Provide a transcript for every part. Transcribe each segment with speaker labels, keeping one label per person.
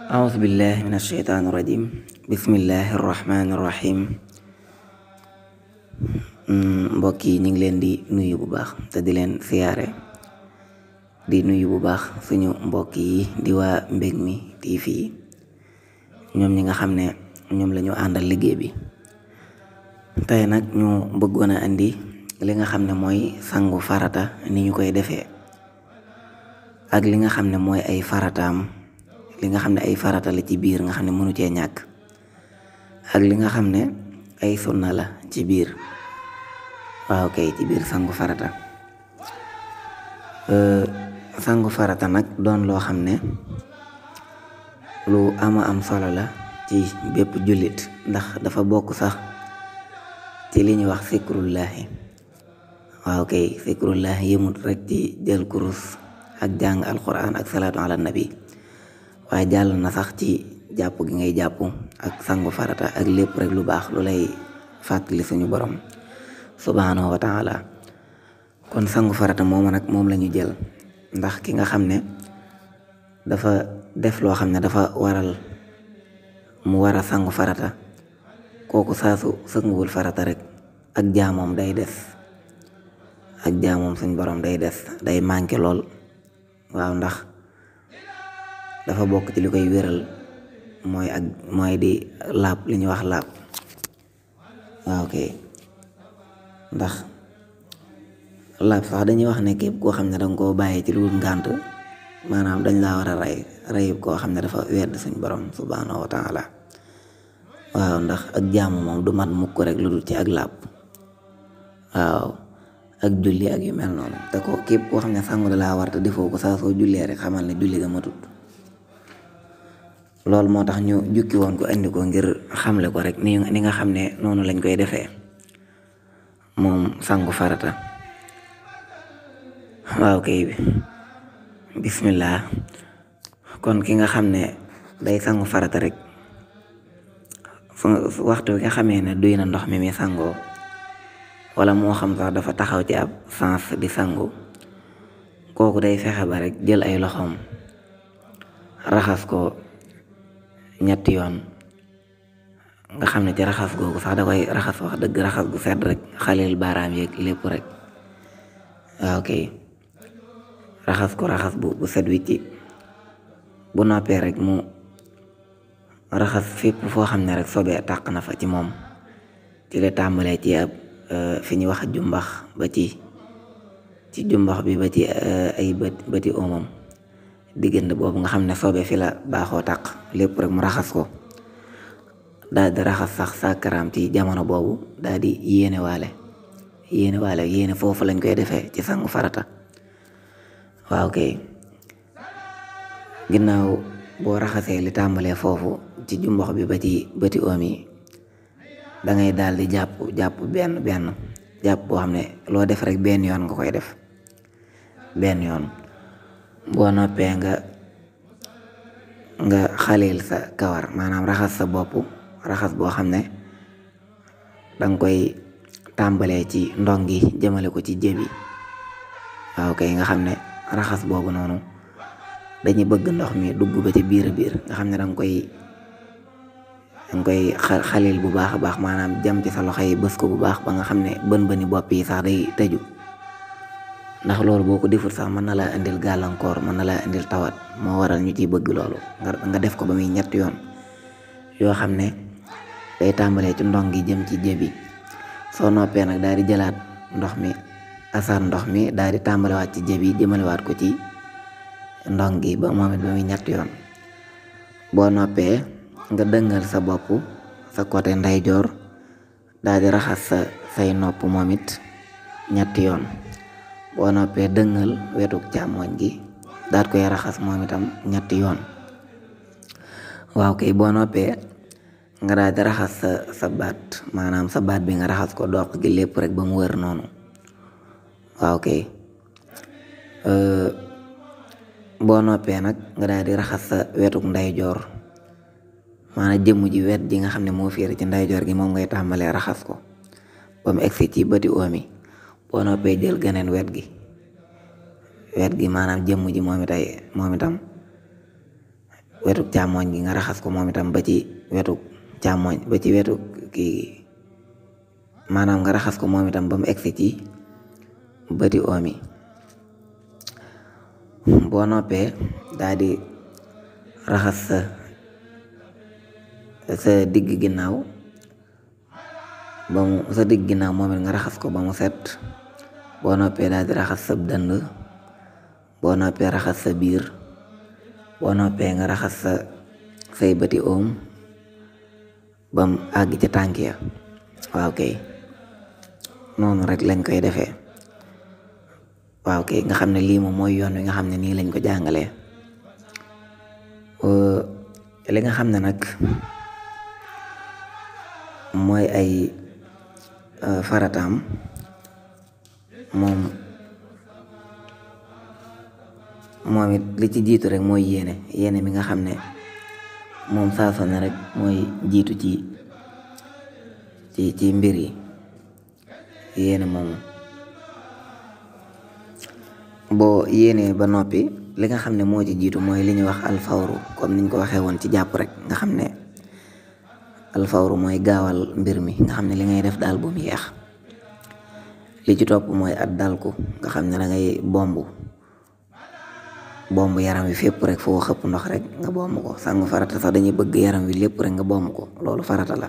Speaker 1: أعوذ بالله من الشيطان الرجيم بسم الله الرحمن الرحيم mbokk yi ñu ngi leen di nuyu bu baax te di leen siyaare di nuyu bu baax suñu mbokk yi di waa Mbegmi TV ñoom ñi nga xam ne ñoom la ñu àndal liggéey bi tey nag ñu bëggoon a indi li nga xam ne mooy sangu farata ni ñu koy defee ak li nga xam ne mooy ay farataam li nga xam ne ay farata la ci biir nga xam ne mënu cee ñàkk ak li nga xam ne ay sunna la ci biir waaw kay ci biir sangu farata sangu farata nag doon loo xam ne lu ama am solo la ci bépp jullit ndax dafa bokk sax ci li ñuy wax zikrullahi waaw kay zikrullahi yëmut rek ci jël kurus ak jàng alquran ak salaatu ala nabi waaye jàll na sax ci jàpp gi ngay jàpp ak sangu farata ak lépp rek lu baax lu lay fàttali suñu borom subhanahu wa taala kon sangu farata moom nag moom la ñu jël ndax ki nga xam ne dafa def loo xam ne dafa waral mu war a sangu farata kooku saasu sanguwul farata rek ak jaamoom day des ak jaamoom suñu borom day des day manqué lool waaw ndax dafa bokk ci li koy wéral mooy di laab li ñuy wax laab waaw kay ndax laab sax dañuy wax ne képp koo xam ne danga koo bàyyi ci lu ngànt maanaam dañ laa war a rey koo xam ne dafa wedd suñ borom subhanahu wa taala waaw ndax ak jaamu moom du mat mukk rek lu dul ci ak laab waaw ak julli ak yu mel noonu te ko képp koo xam ne sangu da laa war te defoo ko saa soo jullee rek xamal ne julli ga matut loolu moo tax ñu jukki woon ko indi ko ngir xamle ko rek ni nga xam ne noonu lañ koy defee moom sangu farata waaw kay bismillah kon ki nga xam ne day sangu farata rek waxtu bi nga xamee ne duy na ndox mi sangoo wala moo xam sax dafa taxaw ci ab sens di sangu kooku day fexe ba rek jël ay loxoom raxas ko ñetti yoon nga xam ne ci raxas googu sax da koy raxas wax dëgg raxas gu sedd rek xalil baaraam yeeg lépp rek waaw kay raxas ko raxas bu set wicci bu noppee rek mu raxas fépp foo xam ne rek sobee tàq na fa ci moom ci la tàmbalee ci ab fi ñuy wax jumbax ba ci jumbax bi ba ci ay bëti omam diggante boobu nga xam ne soobee fi la baaxoo tàq lépp rek mu raxas ko daal di raxas sax sàkkaraam ci jamono boobu daal di yéene foofu lañ koy defee ci sangu farata waaw kay ginnaaw boo raxasee li tàmbalee foofu ci jumbox bi ba ci bëti oom yi dangay daal di jàpp benn jàpp boo xam ne loo def rek benn yoon nga koy def benn yoon boo noppee nga xalil sa kawar maanaam raxas sa bopp raxas boo xam ne danga koy tàmbalee ci ndong gi jëmale ko ci jébi waaw kay nga xam ne raxas boobu noonu dañuy bëgg ndox mi dugg ba ci biir nga xam ne danga koy xalil bu baax a baax maanaam jam ci sa loxo yi bës ko bu baax ba nga xam ne bën bopp yi sax day tëju ndax loolu boo ko defut sax mën na laa indil gàllankoor mën na laa indil tawat moo waral ñu ciy bëgg loolu nga def ko ba muy ñetti yoon yoo xam ne day tàmbalee ci ndong gi jëm ci jébi soo noppee nag daal di jëlaat ndox mi daal di tàmbalewaat ci jébi jëmalewaat ko ci ndong gi ba moom it ba muy ñetti yoon boo noppee nga dëngal sa bopp sa côté ndeyjoor daal di raxas say nopp moom it ñetti yoon boo noppee dëngal wetu càmmoñ gi daal koy raxas moom itam ñetti yoon waaw kay boo noppee nga daal di raxas sa baat, maanaam sa baat bi nga raxas ko doq gi lépp rek ba mu wër noonu. waaw kay boo noppee nag nga daal di raxas sa wetuk ndeyjoor, maanaam jëmm ji wet ji nga xam ne moo féere ci ndeyjoor gi moom ngay tàmbalee raxas ko ba mu egsi ci bëti oom yi. boo noppee jël geneen wet gi maanaam jëmm ji moom itam wetuk càmmooñ gi nga raxas ko moom itam ba ci wetuk càmmooñ ba ci wetuk kii, maanaam nga raxas ko moom itam ba mu egsi ci bëti oom yi. boo noppee daal di raxas sa digg ginnaaw moom it nga raxas ko ba mu set. boo noppee daal di raxas sa dënd. boo noppee raxas sa biir. boo noppee nga raxas say bëti oom bam àgg ca tànk ya. waaw kay noonu rek lañ koy defee. waaw kay nga xam ne lii moom mooy yoon wi nga xam ne nii lañ ko jàngalee. li nga xam ne nag mooy ay farataam moom it li ci jiitu rek mooy yéene mi nga xam ne moom saa su ne rek mooy jiitu ci mbir yi. yéene moomu boo yéenee ba noppi li nga xam ne moo ci jiitu mooy li ñuy wax alfawru, comme niñ ko waxee woon ci jàpp rek nga xam ne alfawru mooy gaawal mbir mi, nga xam ne li ngay def daal bu mu yeex. li ci topp mooy at dalku, nga xam ne da ngay bomb yaram wi fépp rek foo xëpp ndox rek nga bomb ko. sangu farata sax dañuy bëgg yaram wi lépp rek nga bomb ko, loolu farata la.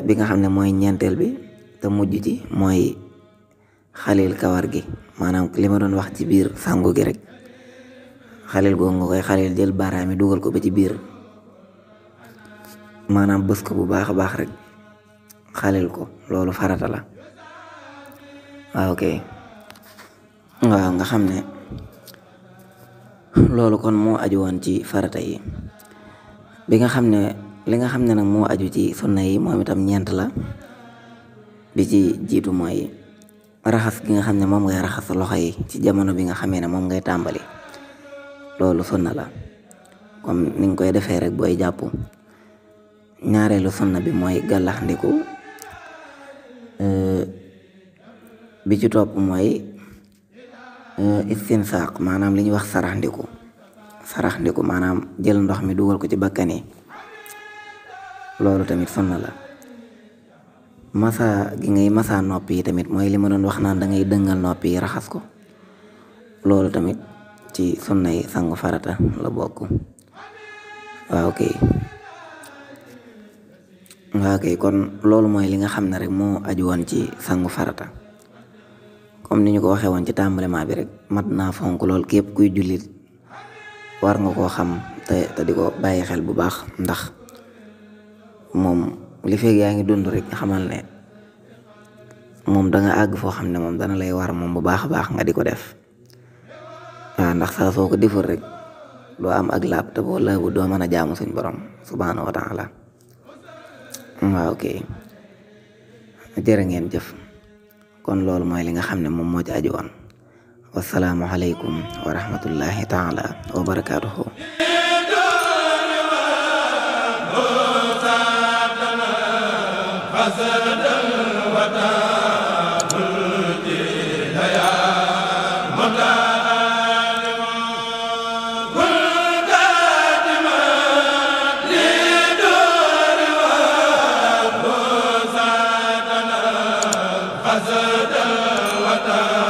Speaker 1: bi nga xam ne mooy ñeenteel bi te mujj ci mooy xalil kawar gi, maanaam li ma doon wax ci biir sangu gi rek. xalil googu nga koy xalil, jël baaraam yi dugal ko ba ci biir, maanaam bës ko bu baax a baax rek xalil ko, loolu farata la. waaw kay waaw nga xam ne loolu kon moo aju woon ci farata yi. li nga xam ne nag moo aju ci sunna yi moom itam ñeent la. bi ci jiitu mooy raxas gi nga xam ne moom ngay raxas loxo yi ci jamono bi nga xamee ne moom ngay tàmbali, loolu sunna la comme ni nga koy defee rek booy jàpp. ñaareelu sunna bi mooy gàllax ndiku. bi ci topp mooy istinsaaq, maanaam li ñuy wax sarax ndiku maanaam jël ndox mi dugal ko ci bakkan yi, loolu tamit sunna la. masa gi ngay masa nopp yi tamit mooy li ma doon wax naan da ngay dëngal nopp yi raxas ko, loolu tamit ci sunna yi sangu farata la bokk. waaw kay kon loolu mooy li nga xam ne rek moo aju woon ci sangu farata. comme ni ñu ko waxee woon ci tàmbalema bi rek, mat naa fonk lool. képp kuy jullit war nga koo xam te di ko bàyyi xel bu baax, ndax moom li feeg yaa ngi dund rek xamal ne moom danga àgg foo xam ne moom dana lay war moom bu baax a baax nga di ko def. waaw ndax saa soo ko deful rek doo am ak laab, te boo laabu doo mën a jaamu suñ borom subhaanahu wa taala. waaw kay jërë ngeen jëf. kon loolu mooy li nga xam ne moom moo ci aju woon. wasalaamu aleykum wa rahmatullahi taala wa barakaatuhu.
Speaker 2: azada wata